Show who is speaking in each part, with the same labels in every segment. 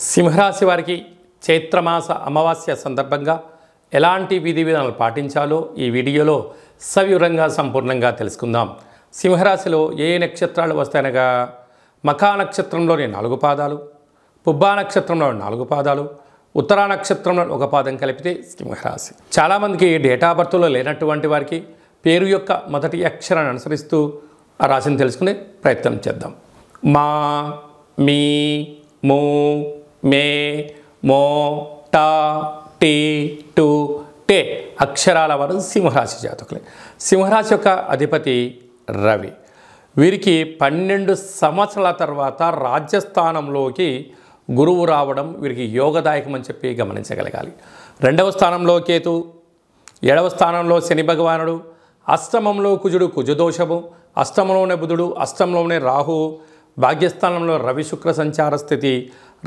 Speaker 1: సింహరాశి వారికి చైత్రమాస అమావాస్య సందర్భంగా ఎలాంటి విధి విధానాలు పాటించాలో ఈ వీడియోలో సవివరంగా సంపూర్ణంగా తెలుసుకుందాం. సింహరాశిలో ఏ నక్షత్రాలు వస్తాయనగా మఖా నక్షత్రంలోని 4 పాదాలు, పుబ్బా నక్షత్రంలో 4 పాదాలు, ఉత్తరా నక్షత్రంలో 1 పాదం కలిపితే సింహరాశి. చాలామందికి డేట్ ఆఫ్ బర్త్లో లేనటువంటి వారికి పేరు యొక్క మొదటి అక్షరాన్ని అనుసరిస్తూ ఆ రాశిని తెలుసుకునే ప్రయత్నం చేద్దాం. మా, మీ, మూ, మే, మో, టా, టీ, టు, టే అక్షరాల వారు సింహరాశి జాతకులే. సింహరాశి యొక్క అధిపతి రవి. వీరికి 12 సంవత్సరాల తర్వాత రాజ్యస్థానంలోకి గురువు రావడం వీరికి యోగదాయకం అని చెప్పి గమనించగలగాలి. 2వ స్థానంలో కేతు, 7వ స్థానంలో శని భగవానుడు, అష్టమంలో కుజుడు కుజదోషము, అష్టమంలోనే బుధుడు, అష్టంలోనే రాహువు, భాగ్యస్థానంలో రవి శుక్ర సంచార స్థితి,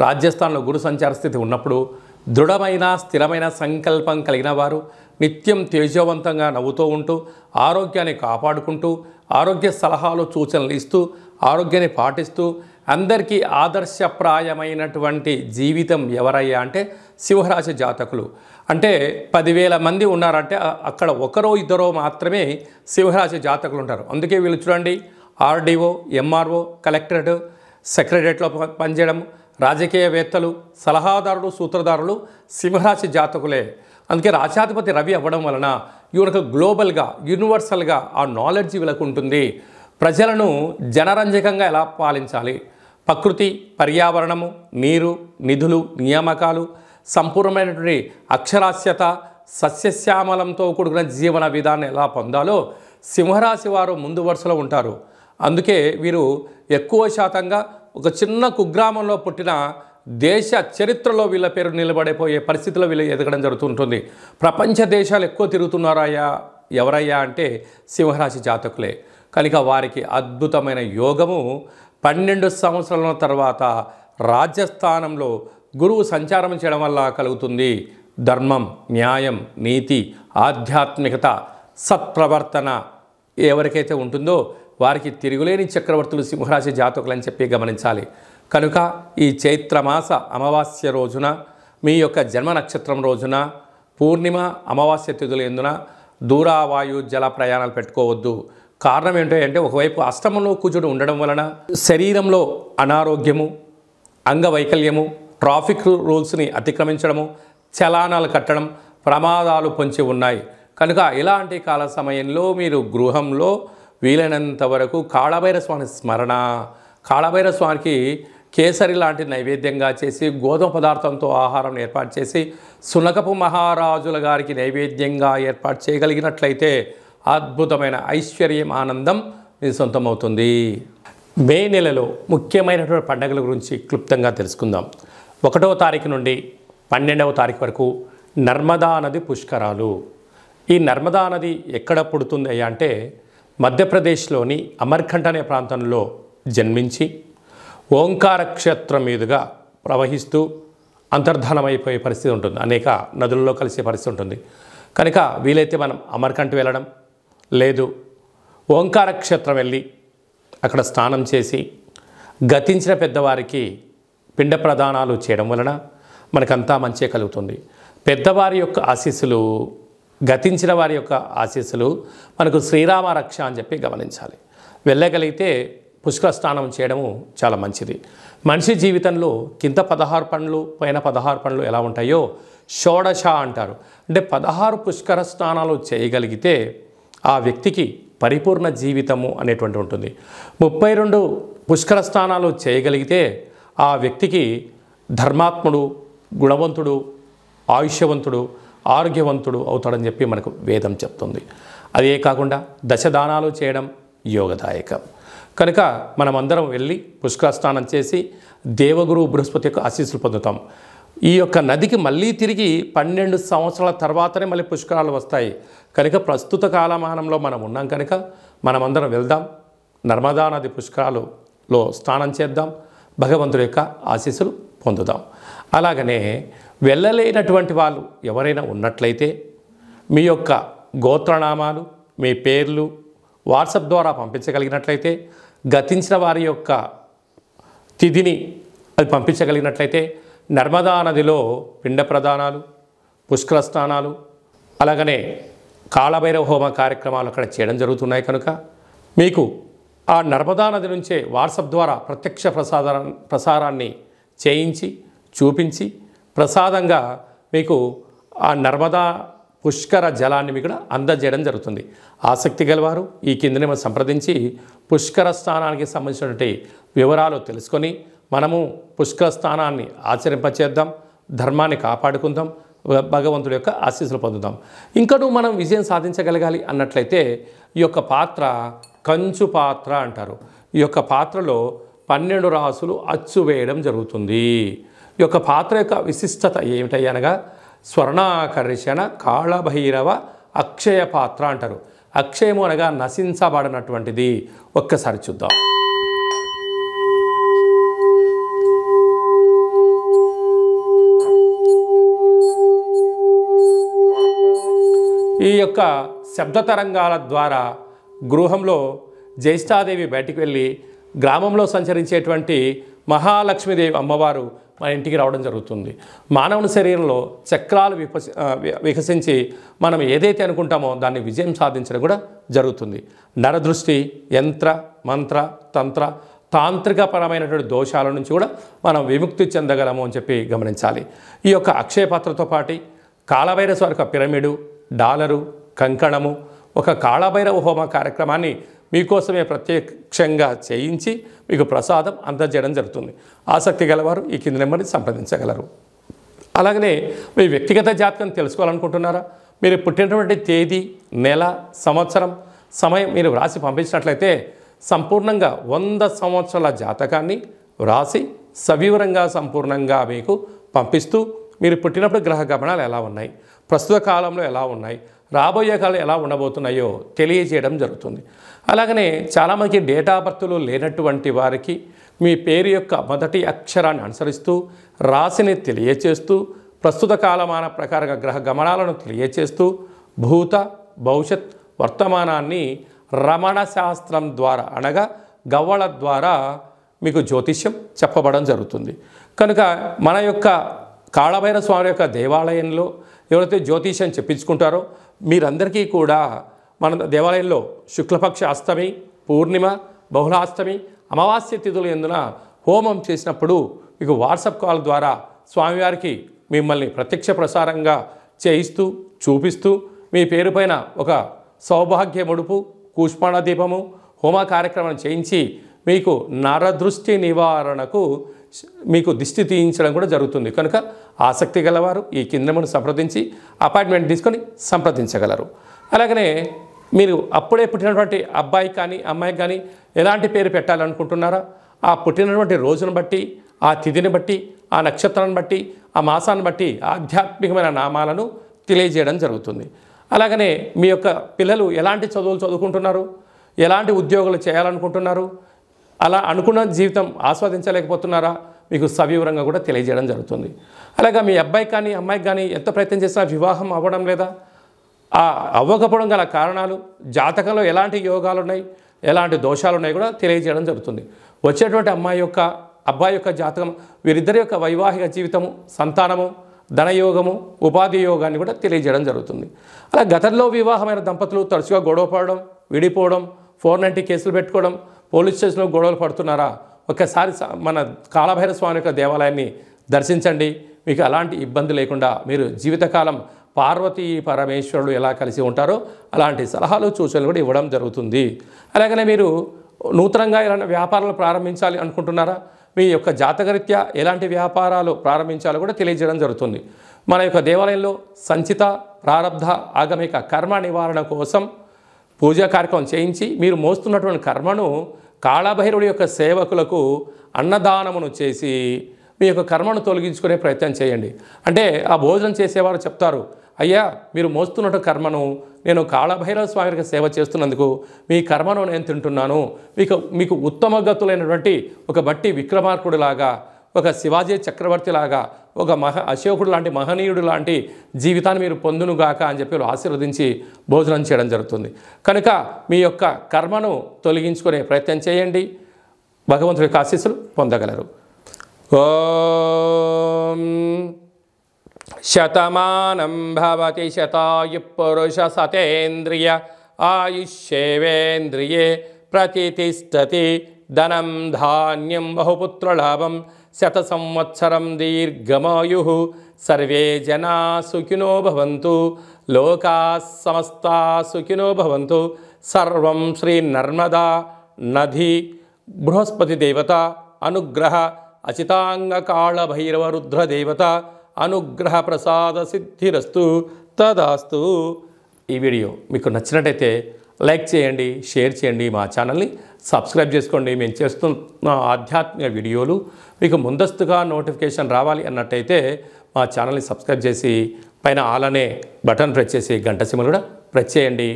Speaker 1: రాజ్యస్థానంలో గురు సంచార స్థితి ఉన్నప్పుడు దృఢమైన స్థిరమైన సంకల్పం కలిగిన వారు నిత్యం తేజవంతంగా నవ్వుతూ ఉంటూ ఆరోగ్యాన్ని కాపాడుకుంటూ ఆరోగ్య సలహాలు సూచనలు ఇస్తూ ఆరోగ్యాన్ని పాటిస్తూ అందరికీ ఆదర్శప్రాయమైనటువంటి జీవితం ఎవరయ్యా అంటే సింహరాశి జాతకులు. అంటే 10,000 మంది ఉన్నారంటే అక్కడ ఒకరో ఇద్దరో మాత్రమే సింహరాశి జాతకులు ఉంటారు. అందుకే వీళ్ళు చూడండి, ఆర్డీఓ, ఎంఆర్ఓ, కలెక్టరేట్, సెక్రటరియట్లో పనిచేయడం, రాజకీయవేత్తలు, సలహాదారులు, సూత్రధారులు సింహరాశి జాతకులే. అందుకే రాశాధిపతి రవి అవ్వడం వలన వీళ్ళకు గ్లోబల్గా యూనివర్సల్గా ఆ నాలెడ్జ్ వీళ్ళకు ఉంటుంది. ప్రజలను జనరంజకంగా ఎలా పాలించాలి, ప్రకృతి, పర్యావరణము, నీరు, నిధులు, నియామకాలు, సంపూర్ణమైనటువంటి అక్షరాస్యత, సస్యశ్యామలంతో కూడుకున్న జీవన విధానం ఎలా పొందాలో సింహరాశి వారు ముందు వరుసలో ఉంటారు. అందుకే వీరు ఎక్కువ శాతంగా ఒక చిన్న కుగ్రామంలో పుట్టిన దేశ చరిత్రలో వీళ్ళ పేరు నిలబడిపోయే పరిస్థితిలో వీళ్ళు ఎదగడం జరుగుతుంటుంది. ప్రపంచ దేశాలు ఎక్కువ తిరుగుతున్నారయ్యా ఎవరయ్యా అంటే సింహరాశి జాతకులే. కనుక వారికి అద్భుతమైన యోగము 12 సంవత్సరాల తర్వాత రాజ్యస్థానంలో గురువు సంచారం చేయడం వల్ల కలుగుతుంది. ధర్మం, న్యాయం, నీతి, ఆధ్యాత్మికత, సత్ప్రవర్తన ఎవరికైతే ఉంటుందో వారికి తిరుగులేని చక్రవర్తులు సింహరాశి జాతకులని చెప్పి గమనించాలి. కనుక ఈ చైత్రమాస అమావాస్య రోజున మీ యొక్క జన్మ నక్షత్రం రోజున పూర్ణిమ అమావాస్య తిథులు ఎందున దూరావాయు జల ప్రయాణాలు పెట్టుకోవద్దు. కారణం ఏంటో అంటే ఒకవైపు అష్టమంలో కుజుడు ఉండడం వలన శరీరంలో అనారోగ్యము, అంగవైకల్యము, ట్రాఫిక్ రూల్స్ని అతిక్రమించడము, చలానాలు కట్టడం, ప్రమాదాలు పొంచి ఉన్నాయి. కనుక ఇలాంటి కాల సమయంలో మీరు గృహంలో వీలైనంత వరకు కాళభైరవ స్వామి స్మరణ, కాళభైరవ స్వామికి కేసరి లాంటి నైవేద్యంగా చేసి గోధుమ పదార్థంతో ఆహారం ఏర్పాటు చేసి సునకపు మహారాజుల గారికి నైవేద్యంగా ఏర్పాటు చేయగలిగినట్లయితే అద్భుతమైన ఐశ్వర్యం, ఆనందం మీ సొంతమవుతుంది. మే నెలలో ముఖ్యమైనటువంటి పండుగల గురించి క్లుప్తంగా తెలుసుకుందాం. 1వ తారీఖు నుండి 12వ తారీఖు వరకు నర్మదా నది పుష్కరాలు. ఈ నర్మదా నది ఎక్కడ పుడుతుంది అంటే మధ్యప్రదేశ్లోని అమర్కంఠ్ అనే ప్రాంతంలో జన్మించి ఓంకార క్షేత్రం మీదుగా ప్రవహిస్తూ అంతర్ధానమైపోయే పరిస్థితి ఉంటుంది. అనేక నదులలో కలిసే పరిస్థితి ఉంటుంది. కనుక వీలైతే మనం అమర్కంఠ్ వెళ్ళడం, లేదు ఓంకార క్షేత్రం వెళ్ళి అక్కడ స్నానం చేసి గతించిన పెద్దవారికి పిండ ప్రదానాలు చేయడం వలన మనకంతా మంచి కలుగుతుంది. పెద్దవారి యొక్క ఆశీస్సులు, గతించిన వారి యొక్క ఆశీస్సులు మనకు శ్రీరామ రక్ష అని చెప్పి గమనించాలి. వెళ్ళగలిగితే పుష్కర స్నానం చేయడము చాలా మంచిది. మనిషి జీవితంలో కింద 16 పనులు, పైన 16 పనులు ఎలా ఉంటాయో షోడశ అంటారు. అంటే 16 పుష్కర స్నానాలు చేయగలిగితే ఆ వ్యక్తికి పరిపూర్ణ జీవితము అనేటువంటి ఉంటుంది. 32 పుష్కర స్నానాలు చేయగలిగితే ఆ వ్యక్తికి ధర్మాత్ముడు, గుణవంతుడు, ఆయుష్యవంతుడు, ఆరోగ్యవంతుడు అవుతాడని చెప్పి మనకు వేదం చెప్తుంది. అదే కాకుండా దశదానాలు చేయడం యోగదాయకం. కనుక మనమందరం వెళ్ళి పుష్కర స్నానం చేసి దేవగురు బృహస్పతి యొక్క ఆశీస్సులు పొందుతాం. ఈ యొక్క నదికి మళ్ళీ తిరిగి 12 సంవత్సరాల తర్వాతనే మళ్ళీ పుష్కరాలు వస్తాయి. కనుక ప్రస్తుత కాలమానంలో మనం ఉన్నాం కనుక మనమందరం వెళ్దాం, నర్మదా నది పుష్కరాలలో స్నానం చేద్దాం, భగవంతుడి యొక్క ఆశీస్సులు పొందుదాం. అలాగనే వెళ్ళలేనటువంటి వాళ్ళు ఎవరైనా ఉన్నట్లయితే మీ యొక్క గోత్రనామాలు, మీ పేర్లు వాట్సాప్ ద్వారా పంపించగలిగినట్లయితే గతించిన వారి యొక్క తిథిని అది పంపించగలిగినట్లయితే నర్మదా నదిలో పిండ ప్రదానాలు, పుష్కర స్నానాలు, అలాగనే కాళభైరవ హోమ కార్యక్రమాలు అక్కడ చేయడం జరుగుతున్నాయి. కనుక మీకు ఆ నర్మదా నది నుంచే వాట్సాప్ ద్వారా ప్రత్యక్ష ప్రసారాన్ని చేయించి చూపించి ప్రసాదంగా మీకు ఆ నర్మదా పుష్కర జలాన్ని మీకు అందజేయడం జరుగుతుంది. ఆసక్తి గలవారు ఈ కింద నెంబర్ సంప్రదించి పుష్కర స్నానానికి సంబంధించినటువంటి వివరాలు తెలుసుకొని మనము పుష్కర స్నానాన్ని ఆచరింపచేద్దాం, ధర్మాన్ని కాపాడుకుందాం, భగవంతుడి యొక్క ఆశీస్సులు పొందుదాం. ఇంకనూ మనం విజయం సాధించగలగాలి అన్నట్లయితే ఈ యొక్క పాత్ర కంచు పాత్ర అంటారు. ఈ యొక్క పాత్రలో 12 రాసులు అచ్చు వేయడం జరుగుతుంది. ఈ యొక్క పాత్ర యొక్క విశిష్టత ఏమిటనగా స్వర్ణాకర్షణ కాళభైరవ అక్షయ పాత్ర అంటారు. అక్షయము అనగా నశించబడినటువంటిది. ఒక్కసారి చూద్దాం. ఈ యొక్క శబ్ద తరంగాల ద్వారా గృహంలో జ్యేష్ఠాదేవి బయటికి వెళ్ళి గ్రామంలో సంచరించేటువంటి మహాలక్ష్మీదేవి అమ్మవారు మన ఇంటికి రావడం జరుగుతుంది. మానవుని శరీరంలో చక్రాలు వికసించి మనం ఏదైతే అనుకుంటామో దాన్ని విజయం సాధించడం కూడా జరుగుతుంది. నరదృష్టి, యంత్ర, మంత్ర, తంత్ర, తాంత్రికపరమైనటువంటి దోషాల నుంచి కూడా మనం విముక్తి చెందగలము అని చెప్పి గమనించాలి. ఈ యొక్క అక్షయ పాత్రతో పాటు కాళభైరవ స్వామి యొక్క పిరమిడు, డాలరు, కంకణము, ఒక కాళభైరవ హోమ కార్యక్రమాన్ని మీకోసమే ప్రత్యక్షంగా చేయించి మీకు ప్రసాదం అందజేయడం జరుగుతుంది. ఆసక్తి గలవారు ఈ కింది నెంబర్ని సంప్రదించగలరు. అలాగనే మీ వ్యక్తిగత జాతకం తెలుసుకోవాలనుకుంటున్నారా? మీరు పుట్టినటువంటి తేదీ, నెల, సంవత్సరం, సమయం మీరు వ్రాసి పంపించినట్లయితే సంపూర్ణంగా 100 సంవత్సరాల జాతకాన్ని వ్రాసి సవివరంగా సంపూర్ణంగా మీకు పంపిస్తూ మీరు పుట్టినప్పుడు గ్రహ గమనాలు ఎలా ఉన్నాయి, ప్రస్తుత కాలంలో ఎలా ఉన్నాయి, రాబోయే కాలం ఎలా ఉండబోతున్నాయో తెలియజేయడం జరుగుతుంది. అలాగనే చాలామందికి డేటా బర్త్లు లేనటువంటి వారికి మీ పేరు యొక్క మొదటి అక్షరాన్ని అనుసరిస్తూ రాశిని తెలియచేస్తూ ప్రస్తుత కాలమాన ప్రకారంగా గ్రహ గమనాలను తెలియచేస్తూ భూత, భవిష్యత్, వర్తమానాన్ని రమణ శాస్త్రం ద్వారా అనగా గవ్వల ద్వారా మీకు జ్యోతిష్యం చెప్పబడడం జరుగుతుంది. కనుక మన యొక్క కాళభైరవ స్వామి యొక్క దేవాలయంలో ఎవరైతే జ్యోతిష్యం చెప్పించుకుంటారో మీరందరికీ కూడా మన దేవాలయంలో శుక్లపక్ష అష్టమి, పూర్ణిమ, బహుళాష్టమి, అమావాస్య తిథులు ఎందున హోమం చేసినప్పుడు మీకు వాట్సాప్ కాల్ ద్వారా స్వామివారికి మిమ్మల్ని ప్రత్యక్ష ప్రసారంగా చేయిస్తూ చూపిస్తూ మీ పేరు పైన ఒక సౌభాగ్య ముడుపు, కూష్మాణ దీపము, హోమ కార్యక్రమం చేయించి మీకు నరదృష్టి నివారణకు మీకు దిష్టి తీయించడం కూడా జరుగుతుంది. కనుక ఆసక్తి గలవారు ఈ కిందను సంప్రదించి అపాయింట్మెంట్ తీసుకొని సంప్రదించగలరు. అలాగనే మీరు అప్పుడే పుట్టినటువంటి అబ్బాయి కానీ అమ్మాయికి కానీ ఎలాంటి పేరు పెట్టాలనుకుంటున్నారా ఆ పుట్టినటువంటి రోజును బట్టి, ఆ తిథిని బట్టి, ఆ నక్షత్రాన్ని బట్టి, ఆ మాసాన్ని బట్టి ఆధ్యాత్మికమైన నామాలను తెలియజేయడం జరుగుతుంది. అలాగనే మీ యొక్క పిల్లలు ఎలాంటి చదువులు చదువుకుంటున్నారు, ఎలాంటి ఉద్యోగాలు చేయాలనుకుంటున్నారు, అలా అనుకున్న జీవితం ఆస్వాదించలేకపోతున్నారా మీకు సవివరంగా కూడా తెలియజేయడం జరుగుతుంది. అలాగే మీ అబ్బాయి కానీ అమ్మాయికి కానీ ఎంత ప్రయత్నం చేసినా వివాహం అవ్వడం లేదా, ఆ అవ్వకపోవడం గల కారణాలు, జాతకంలో ఎలాంటి యోగాలు ఉన్నాయి, ఎలాంటి దోషాలు ఉన్నాయి కూడా తెలియజేయడం జరుగుతుంది. వచ్చేటువంటి అబ్బాయి యొక్క జాతకం వీరిద్దరి యొక్క వైవాహిక జీవితము, సంతానము, ధనయోగము, ఉపాధి యోగాన్ని కూడా తెలియజేయడం జరుగుతుంది. అలా గతంలో వివాహమైన దంపతులు తరచుగా గొడవ పడడం, విడిపోవడం, 490 కేసులు పెట్టుకోవడం, పోలీస్ స్టేషన్లో గొడవలు పడుతున్నారా ఒక్కసారి మన కాళభైరవ స్వామి యొక్క దేవాలయాన్ని దర్శించండి. మీకు అలాంటి ఇబ్బంది లేకుండా మీరు జీవితకాలం పార్వతీ పరమేశ్వరుడు ఎలా కలిసి ఉంటారో అలాంటి సలహాలు సూచనలు కూడా ఇవ్వడం జరుగుతుంది. అలాగనే మీరు నూతనంగా ఎలాంటి వ్యాపారాలు ప్రారంభించాలి అనుకుంటున్నారా, మీ యొక్క జాతకరీత్యా ఎలాంటి వ్యాపారాలు ప్రారంభించాలో కూడా తెలియజేయడం జరుగుతుంది. మన యొక్క దేవాలయంలో సంచిత, ప్రారబ్ధ, ఆగమిక కర్మ నివారణ కోసం పూజా కార్యక్రమం చేయించి మీరు మోస్తున్నటువంటి కర్మను కాళభైరవుడి యొక్క సేవకులకు అన్నదానమును చేసి మీ యొక్క కర్మను తొలగించుకునే ప్రయత్నం చేయండి. అంటే ఆ భోజనం చేసేవారు చెప్తారు, అయ్యా మీరు మోస్తున్న కర్మను నేను కాళభైరవ స్వామికి సేవ చేస్తున్నందుకు మీ కర్మను నేను తింటున్నాను, మీకు ఉత్తమ గతులైనటువంటి ఒక బట్టి విక్రమార్కుడిలాగా, ఒక శివాజీ చక్రవర్తి లాగా, ఒక అశోకుడు లాంటి మహనీయుడు లాంటి జీవితాన్ని మీరు పొందునుగాక అని చెప్పి ఆశీర్వదించి భోజనం చేయడం జరుగుతుంది. కనుక మీ యొక్క కర్మను తొలగించుకునే ప్రయత్నం చేయండి, భగవంతుడి ఆశీస్సులు పొందగలరు. ఓం శతమానం భవతి శతాయుః పురుష సతేంద్రియ ఆయుష్యేవేంద్రియే ప్రతితిష్టతి ధనం ధాన్యం బహుపుత్రలాభం శత సంవత్సరం దీర్ఘమాయుః సర్వే జనా సుఖినో భవంతు లోకా సమస్తా సుఖినో భవంతు. సర్వం శ్రీ నర్మదా నది బృహస్పతి దేవత అనుగ్రహ అచితాంగ కాళ భైరవ రుద్ర దేవత అనుగ్రహ ప్రసాద సిద్ధిరస్తు తదాస్తు. ఈ వీడియో మీకు నచ్చినట్టయితే లైక్ చేయండి, షేర్ చేయండి, మా ఛానల్ని సబ్స్క్రైబ్ చేసుకోండి. మేము చేస్తున్న ఆధ్యాత్మిక వీడియోలు మీకు ముందస్తుగా నోటిఫికేషన్ రావాలి అన్నట్టయితే మా ఛానల్ని సబ్స్క్రైబ్ చేసి పైన ఆల్ అనే బటన్ ప్రెస్ చేసి గంట సింబల్ కూడా ప్రెస్ చేయండి.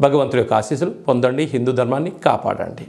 Speaker 1: భగవంతుడి యొక్క ఆశీస్సులు పొందండి. హిందూ ధర్మాన్ని కాపాడండి.